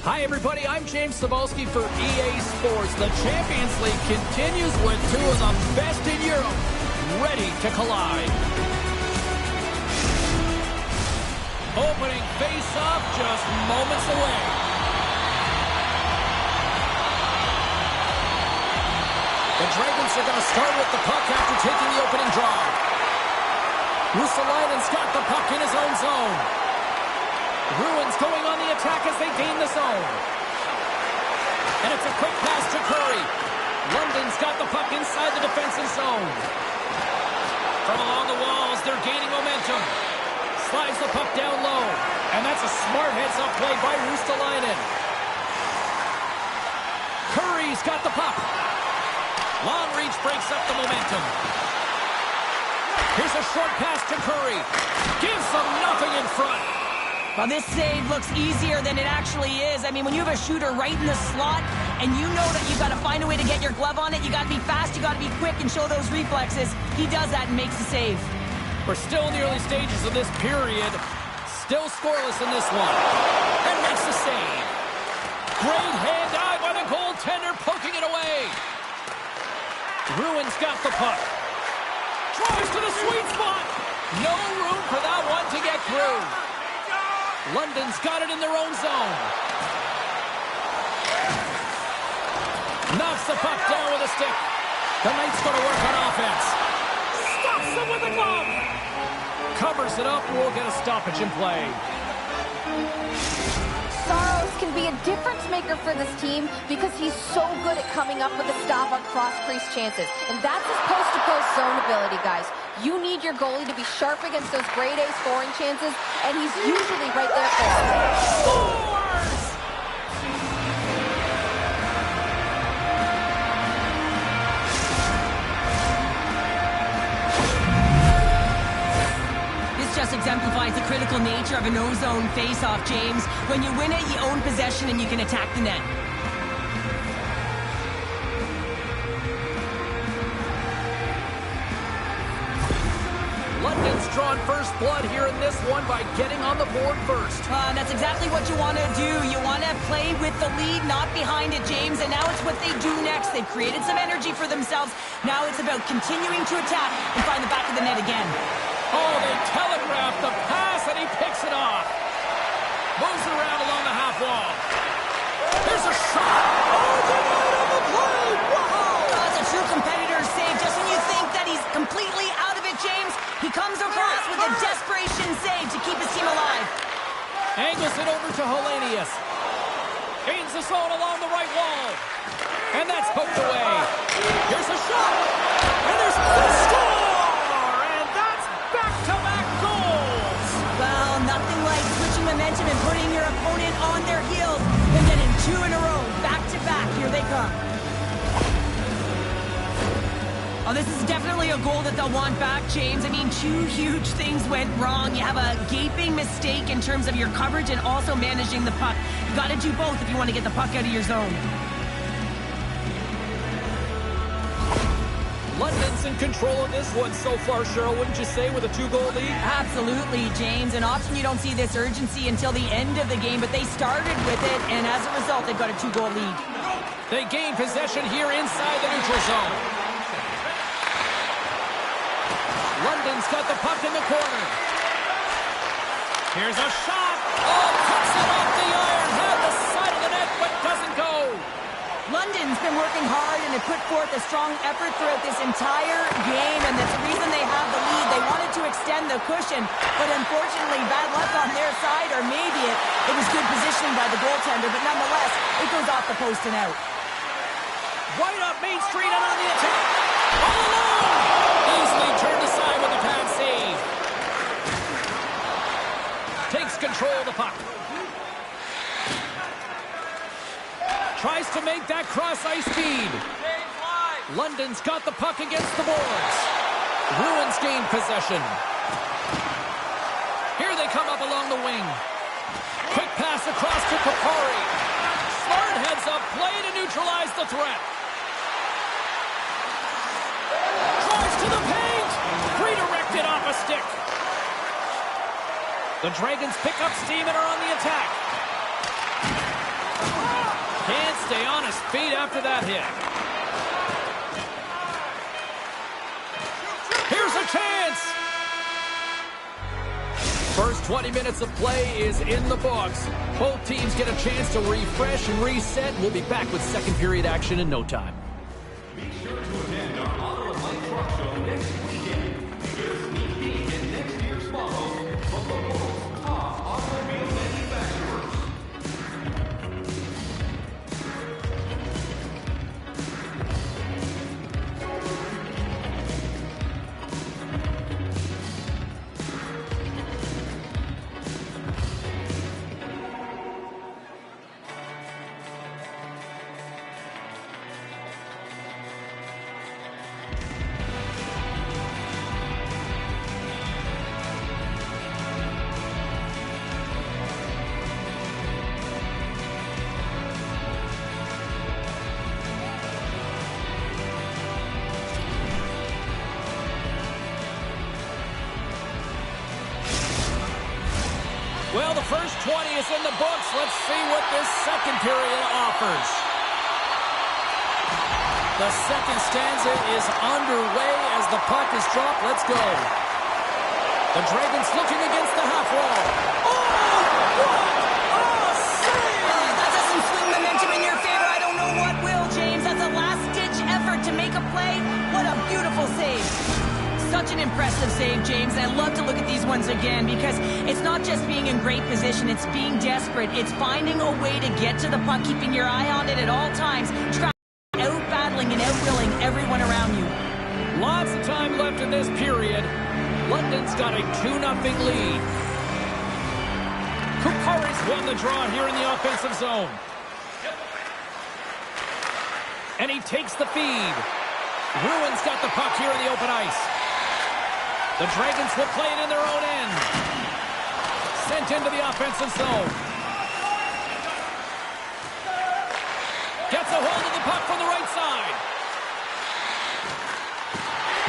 Hi, everybody. I'm James Cebulski for EA Sports. The Champions League continues with two of the best in Europe ready to collide. Opening face-off just moments away. The Dragons are going to start with the puck after taking the opening draw. Runkosarja's got the puck in his own zone. Rouen's going on the attack as they gain the zone. And it's a quick pass to Curry. London's got the puck inside the defensive zone. From along the walls, they're gaining momentum. Slides the puck down low. And that's a smart heads-up play by Runkosarja. Curry's got the puck. Long reach breaks up the momentum. Here's a short pass to Curry. Gives them nothing in front. Well, this save looks easier than it actually is. I mean, when you have a shooter right in the slot and you know that you've got to find a way to get your glove on it, you got to be fast, you got to be quick and show those reflexes. He does that and makes the save. We're still in the early stages of this period. Still scoreless in this one. And makes the save. Great hand eye by the goaltender, poking it away. Rouen's got the puck. Drives to the sweet spot. No room for that one to get through. London's got it in their own zone. Knocks the puck down with a stick. The Knights going to work on offense. Stops them with a glove. Covers it up. We'll get a stoppage in play. Saros can be a difference maker for this team because he's so good at coming up with a stop on cross-crease chances. And that's his post-to-post zone ability, guys. You need your goalie to be sharp against those grade A scoring chances, and he's usually right there for him. Scores! This just exemplifies the critical nature of a no-zone face-off, James. When you win it, you own possession and you can attack the net. London's drawn first blood here in this one by getting on the board first. That's exactly what you want to do. You want to play with the lead, not behind it, James. And now it's what they do next. They've created some energy for themselves. Now it's about continuing to attack and find the back of the net again. Oh, they telegraph the pass, and he picks it off. Moves it around along the half wall. There's a shot. Oh, denied on the play. Wow. That's a true competitor's save. Just when you think that he's completely out of it, James, he comes across with a desperation save to keep his team alive. Angles it over to Hellenius. Gains the zone along the right wall. And that's poked away. Here's a shot. And there's the score. And that's back-to-back goals. Well, nothing like switching momentum and putting your opponent on their heels and getting two in a row, back-to-back. Here they come. Oh, this is definitely a goal that they'll want back, James. I mean, two huge things went wrong. You have a gaping mistake in terms of your coverage and also managing the puck. You got to do both if you want to get the puck out of your zone. London's in control of this one so far, Cheryl, wouldn't you say, with a two-goal lead? Absolutely, James. And often you don't see this urgency until the end of the game, but they started with it, and as a result, they've got a two-goal lead. They gain possession here inside the neutral zone. London's got the puck in the corner. Here's a shot. Oh, cuts it off the iron. Had the side of the net, but doesn't go. London's been working hard and have put forth a strong effort throughout this entire game, and that's the reason they have the lead. They wanted to extend the cushion, but unfortunately, bad luck on their side, or maybe it was good positioning by the goaltender, but nonetheless, it goes off the post and out. Right up Main Street and on the attack. All alone. Easily turned aside with a pad save. Takes control of the puck. Tries to make that cross-ice feed. London's got the puck against the boards. Rouen's gained possession. Here they come up along the wing. Quick pass across to Papari. Smart heads-up play to neutralize the threat. Drives to the paint. Redirected off a stick. The Dragons pick up steam and are on the attack. Can't stay on his feet after that hit. Here's a chance. First 20 minutes of play is in the books. Both teams get a chance to refresh and reset. We'll be back with second period action in no time. Be sure to attend our Auto and Light Truck Show next weekend. Get a sneak peek at next year's models from the world's top automobile manufacturers. Well, the first 20 is in the books. Let's see what this second period offers. The second stanza is underway as the puck is dropped. Let's go. The Dragons looking against the half wall. Oh, what a save! That doesn't swing momentum in your favor. I don't know what will, James. That's a last-ditch effort to make a play. What a beautiful save. Such an impressive save, James. I love to look at these ones again because it's not just being in great position, it's being desperate. It's finding a way to get to the puck, keeping your eye on it at all times, out-battling and out-willing everyone around you. Lots of time left in this period. London's got a 2-0 lead. Kupari's won the draw here in the offensive zone. And he takes the feed. Rouen's got the puck here in the open ice. The Dragons will play it in their own end. Sent into the offensive zone. Gets a hold of the puck from the right side.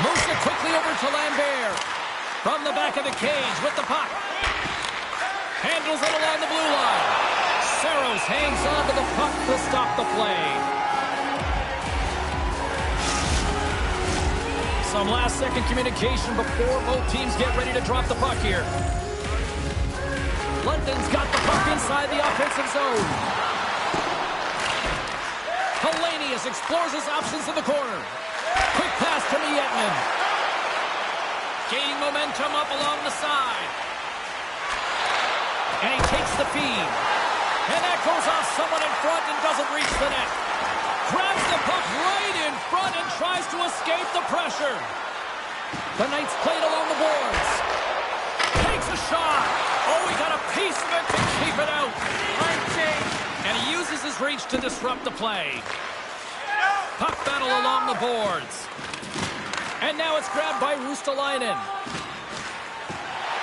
Moves it quickly over to Lambert. From the back of the cage with the puck. Handles it along the blue line. Saros hangs on to the puck to stop the play. Some last-second communication before both teams get ready to drop the puck here. London's got the puck inside the offensive zone. Hellenius explores his options in the corner. Quick pass to Mietman. Gaining momentum up along the side. And he takes the feed. And that goes off someone in front and doesn't reach the net. Grabs the puck right in front and tries to escape the pressure. The Knights played along the boards. Takes a shot. Oh, he got a piece of it to keep it out. And he uses his reach to disrupt the play. Puck battle along the boards. And now it's grabbed by Ruustalainen.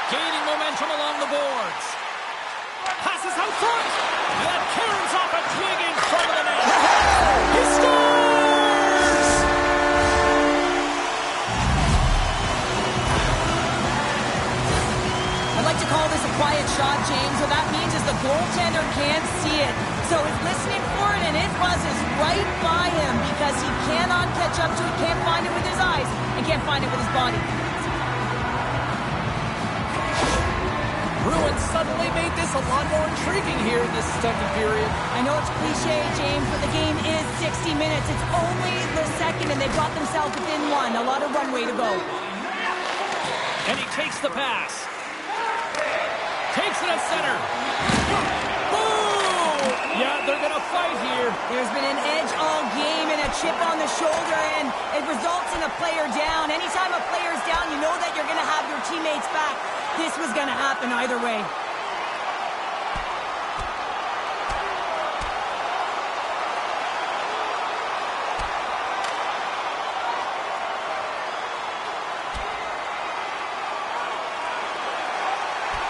Gaining momentum along the boards. Passes out front. And that caroms off a twig in front of the net. He scores! I'd like to call this a quiet shot, James. What that means is the goaltender can't see it. So he's listening for it, and it buzzes right by him because he cannot catch up to it, can't find it with his eyes, and can't find it with his body. Rouen suddenly made this a lot more intriguing here in this second period. I know it's cliche, James, but the game is 60 minutes. It's only the second, and they've got themselves within one. A lot of runway to go. And he takes the pass. Takes it at center. Boom! Yeah, they're going to fight here. There's been an edge all game and a chip on the shoulder, and it results in a player down. Anytime a player's down, you know that you're going to have your teammates back. This was going to happen either way.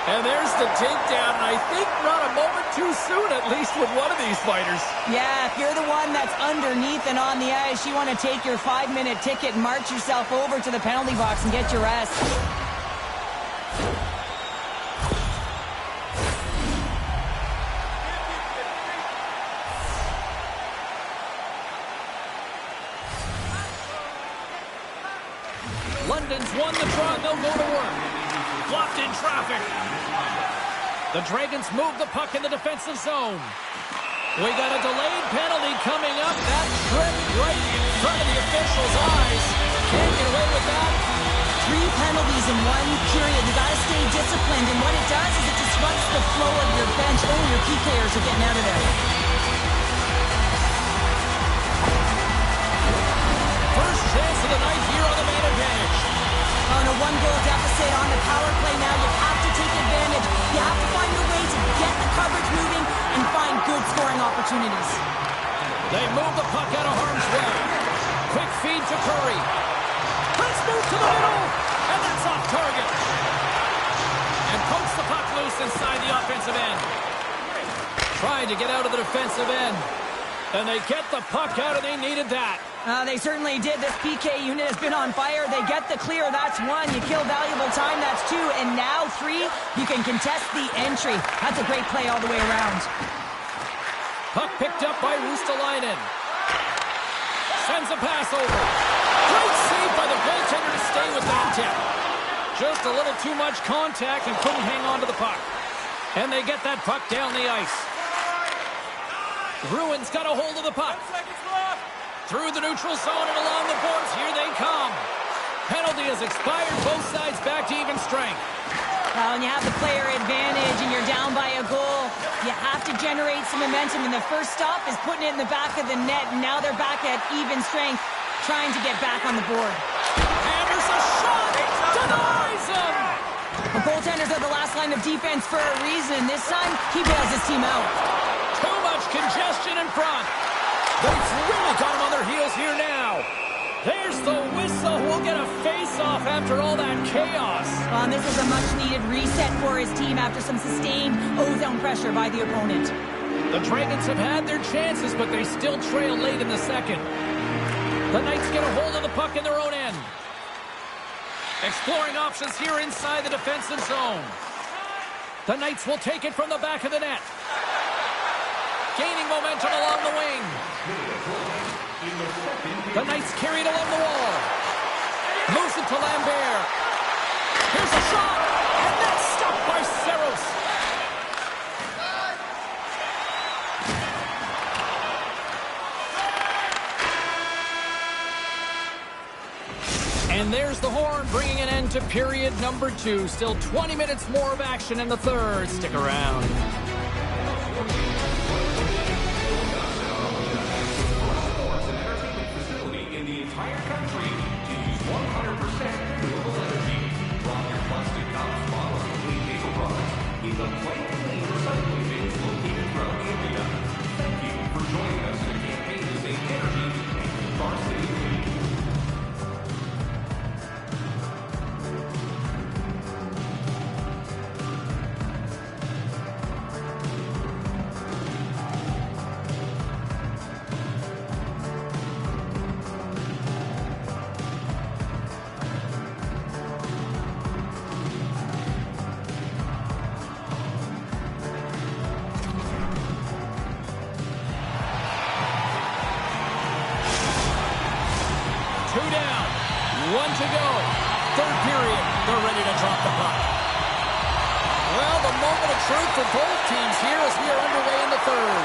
And there's the takedown, and I think not a moment too soon, at least with one of these fighters. Yeah, if you're the one that's underneath and on the ice, you want to take your 5-minute ticket and march yourself over to the penalty box and get your rest. London's won the draw, and they'll go to work. Blocked in traffic. The Dragons move the puck in the defensive zone. We got a delayed penalty coming up. That tripped right in front of the officials' eyes. Can't get away with that. 3 penalties in 1 period. You got to stay disciplined, and what it does is it disrupts the flow of your bench. Oh, your PKers are getting out of there. First chance of the night here on the man advantage. On a 1-goal deficit on the power play now, you have to take advantage. You have to find a way to get the coverage moving and find good scoring opportunities. They move the puck out of harm's way. Quick feed to Curry. Let's move to the middle, and that's off target. And pokes the puck loose inside the offensive end. Trying to get out of the defensive end. And they get the puck out, and they needed that. They certainly did. This PK unit has been on fire. They get the clear. That's 1. You kill valuable time. That's 2. And now 3, you can contest the entry. That's a great play all the way around. Puck picked up by Runkosarja. Sends a pass over. Great save by the goaltender to stay with that tip. Just a little too much contact and couldn't hang on to the puck. And they get that puck down the ice. Rouen's got a hold of the puck. 10 seconds left. Through the neutral zone and along the boards. Here they come. Penalty has expired. Both sides back to even strength. When you have the player advantage and you're down by a goal, you have to generate some momentum. And the first stop is putting it in the back of the net. And now they're back at even strength, trying to get back on the board. And there's a shot. Denies him. The goaltenders are the last line of defense for a reason. This time, he bails his team out. Too much congestion in front. They've really got him on their heels here now. There's the whistle. We'll get a face-off after all that chaos. And this is a much-needed reset for his team after some sustained ozone pressure by the opponent. The Dragons have had their chances, but they still trail late in the second. The Knights get a hold of the puck in their own end. Exploring options here inside the defensive zone. The Knights will take it from the back of the net. Gaining momentum along the wing. The Knights carry it along the wall. Moves it to Lambert. Here's a shot, and that's stopped by Saros. And there's the horn, bringing an end to period number 2. Still 20 minutes more of action in the third. Stick around. Entire country to use 100% renewable energy. Drop your plastic cups, bottles, and clean paper products in the Plant Clean recycling bins located throughout India. Thank you for joining us in a campaign to save energy and keep our city clean. One to go. Third period. They're ready to drop the puck. Well, the moment of truth for both teams here as we are underway in the third.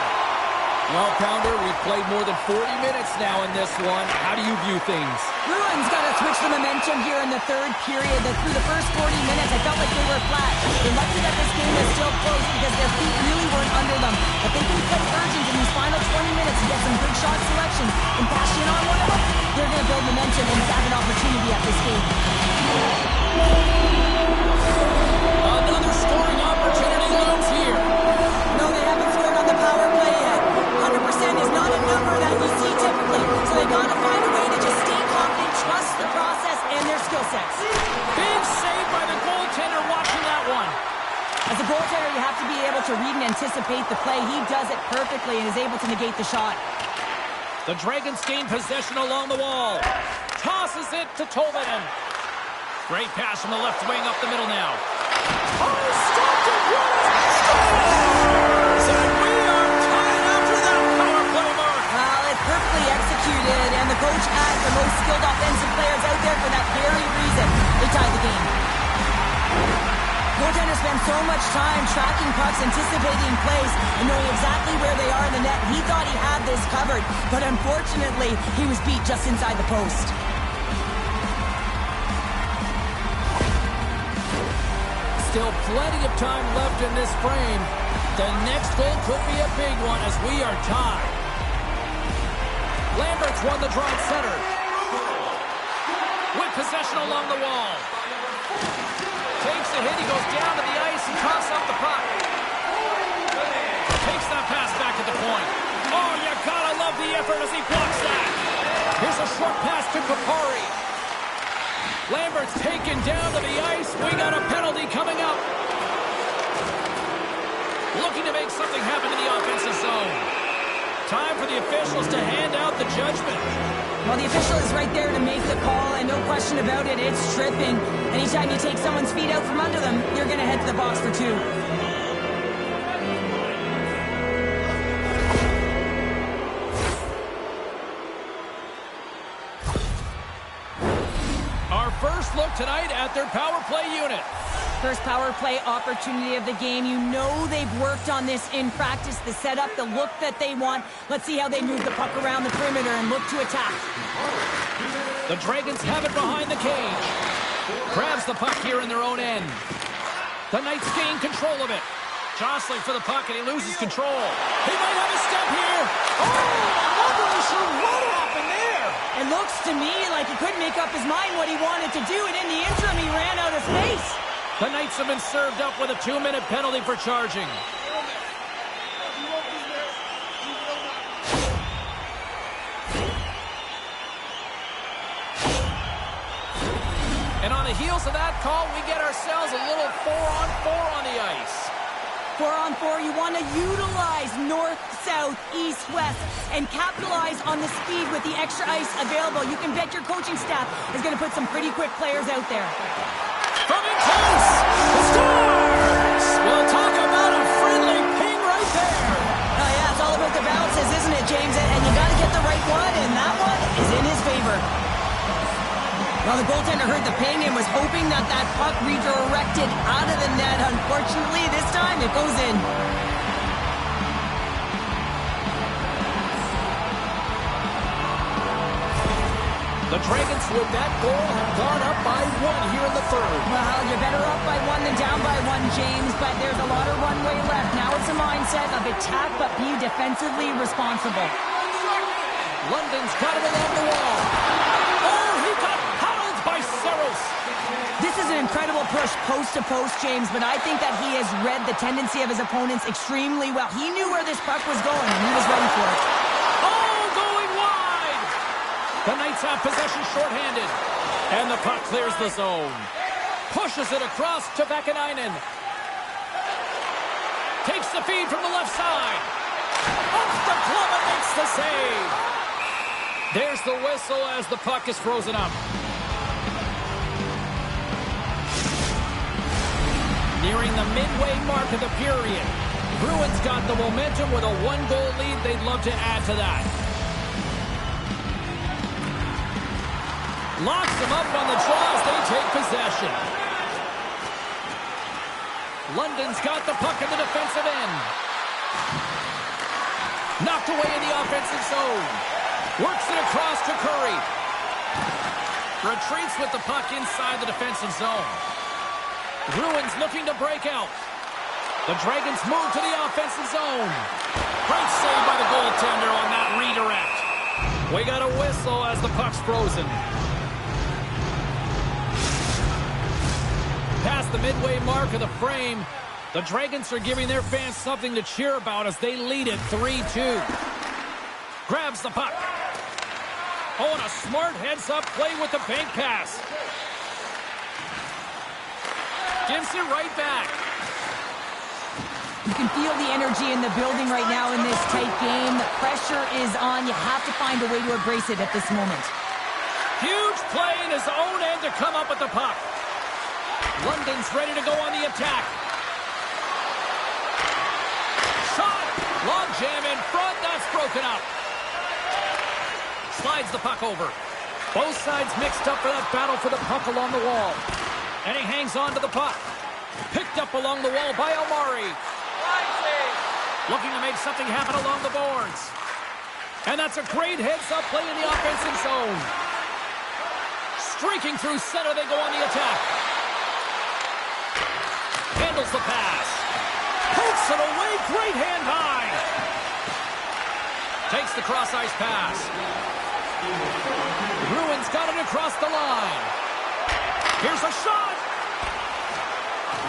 Well, Pounder, we've played more than 40 minutes now in this one. How do you view things? Bruins got to switch the momentum here in the third period. Through the first 40 minutes, I felt like they were flat. They're lucky that this game is still close because their feet really weren't under them. But they can play urgent in these final 20 minutes and get some good shot selection and cash in on one of them. They're going to build momentum and have an opportunity at this game. Another scoring opportunity looms here. No, they haven't scored on the power play yet. 100% is not a number that you see typically. So they got to find a way to just stay confident, trust the process and their skill sets. Big save by the goaltender watching that one. As a goaltender, you have to be able to read and anticipate the play. He does it perfectly and is able to negate the shot. The Dragons gain possession along the wall. Tosses it to Tolvanen. Great pass from the left wing up the middle now. Oh, stopped it! Scores! And we are tied after that power play mark. Well, it's perfectly executed, and the coach has the most skilled offensive players out there for that very reason. game. Goaltender spends so much time tracking pucks, anticipating plays, and knowing exactly where they are in the net. He thought he had this covered, but unfortunately, he was beat just inside the post. Still plenty of time left in this frame. The next goal could be a big one as we are tied. Lambert's won the draw at center. With possession along the wall. Takes the hit, he goes down to the ice and coughs up the puck. Takes that pass back at the point. Oh, you gotta love the effort as he blocks that. Here's a short pass to Kupari. Lambert's taken down to the ice. We got a penalty coming up. Looking to make something happen in the offensive zone. Time for the officials to hand out the judgment. Well, the official is right there to make the call, and no question about it, it's tripping. Anytime you take someone's feet out from under them, you're going to head to the box for 2. Our first look tonight at their power play unit. First power play opportunity of the game. You know they've worked on this in practice, the setup, the look that they want. Let's see how they move the puck around the perimeter and look to attack. The Dragons have it behind the cage. Grabs the puck here in their own end. The Knights gain control of it. Jostling for the puck, and he loses control. He might have a step here. Oh, I'm not really sure what happened there. It looks to me like he couldn't make up his mind what he wanted to do, and in the interim, he ran out of space. The Knights have been served up with a 2-minute penalty for charging. And on the heels of that call, we get ourselves a little 4-on-4 on the ice. 4-on-4, you want to utilize north, south, east, west, and capitalize on the speed with the extra ice available. You can bet your coaching staff is going to put some pretty quick players out there. Coming close! Scores! We'll talk about a friendly ping right there. Oh, yeah, it's all about the bounces, isn't it, James? And you got to get the right one, and that one is in his favor. Well, the goaltender heard the ping and was hoping that that puck redirected out of the net. Unfortunately, this time it goes in. The Dragons with that goal have gone up by 1 here in the third. Well, you're better up by 1 than down by 1, James, but there's a lot of runway left. Now it's a mindset of attack, but be defensively responsible. London's got it along the wall. Oh, he got howled by Saros. This is an incredible push post to post, James, but I think that he has read the tendency of his opponents extremely well. He knew where this puck was going, and he was ready for it. Oh, going wide. The Knights have possession shorthanded. And the puck clears the zone. Pushes it across to Vakanainen. Takes the feed from the left side. Off the glove and makes the save. There's the whistle as the puck is frozen up. Nearing the midway mark of the period. Bruins got the momentum with a 1-goal lead. They'd love to add to that. Locks them up on the draw as they take possession. London's got the puck in the defensive end. Knocked away in the offensive zone. Works it across to Curry. Retreats with the puck inside the defensive zone. Bruins looking to break out. The Dragons move to the offensive zone. Great save by the goaltender on that redirect. We got a whistle as the puck's frozen. Past the midway mark of the frame, the Dragons are giving their fans something to cheer about as they lead it 3-2. Grabs the puck. Oh, and a smart heads-up play with the bank pass. Gives it right back. You can feel the energy in the building right now in this tight game. The pressure is on. You have to find a way to embrace it at this moment. Huge play in his own end to come up with the puck. London's ready to go on the attack. Shot! Long jam in front. That's broken up. Slides the puck over. Both sides mixed up for that battle for the puck along the wall. And he hangs on to the puck. Picked up along the wall by Omari. Looking to make something happen along the boards. And that's a great heads-up play in the offensive zone. Streaking through center, they go on the attack. Handles the pass. Pokes it away, great hand high. Takes the cross-ice pass. Rouen's got it across the line. Here's a shot.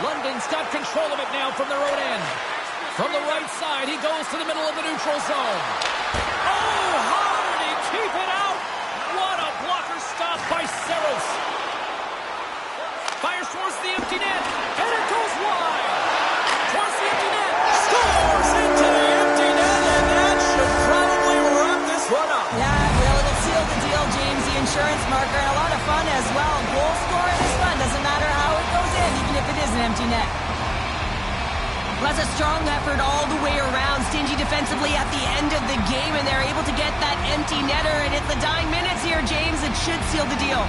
London's got control of it now from their own end. From the right side, he goes to the middle of the neutral zone. Oh, how did he keep it out? What a blocker stop by Saros. Fires towards the empty net, and it goes wide. Towards the empty net, scores into the empty net, and that should probably wrap this one up. Yeah, well, it'll seal the deal, James. The insurance marker, and a lot of fun as well. Goal scoring is fun. Doesn't matter how it goes in, even if it is an empty net. That's a strong effort all the way around. Stingy defensively at the end of the game, and they're able to get that empty netter. And at the dying minutes here, James, it should seal the deal.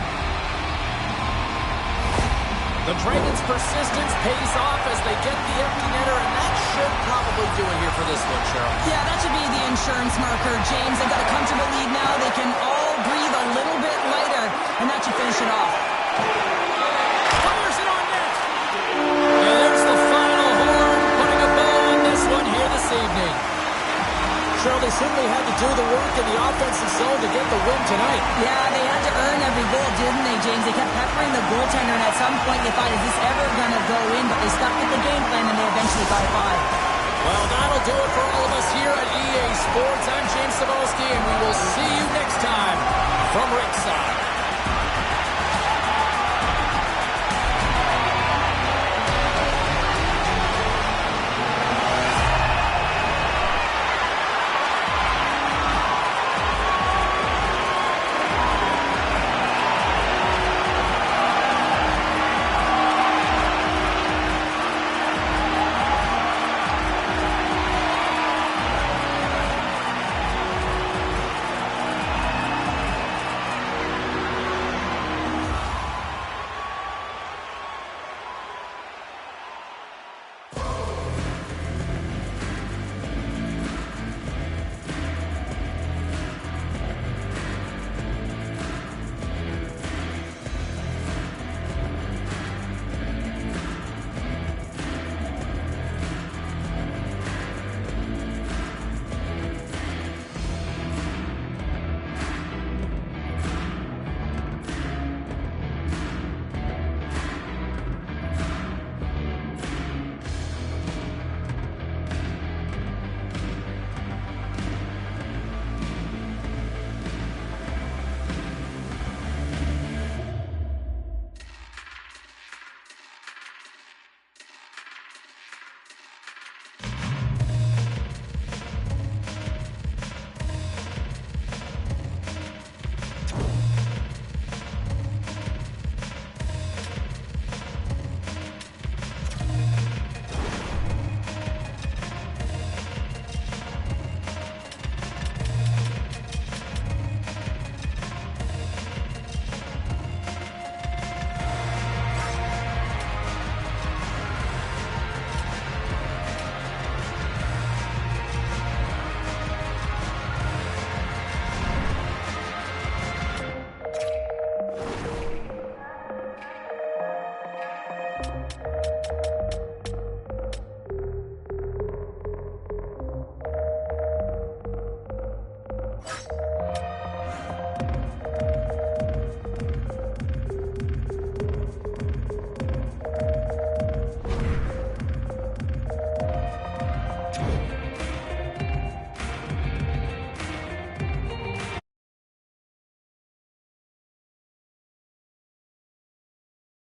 The Dragons' persistence pays off as they get the empty netter, and that should probably do it here for this one, Cheryl. Yeah, that should be the insurance marker, James. They've got a comfortable lead now. They can all breathe a little bit lighter, and that should finish it off. Fires it on net. And there's the final horn, putting a bow on this one here this evening. Cheryl, they certainly had to do the work in the offensive zone to get the win tonight. Yeah, they had to earn every goal, didn't they, James? They kept peppering the goaltender, and at some point they thought, is this ever going to go in? But they stuck with the game plan, and they eventually got it by. Well, that'll do it for all of us here at EA Sports. I'm James Cebulski, and we will see you next time from Ringside.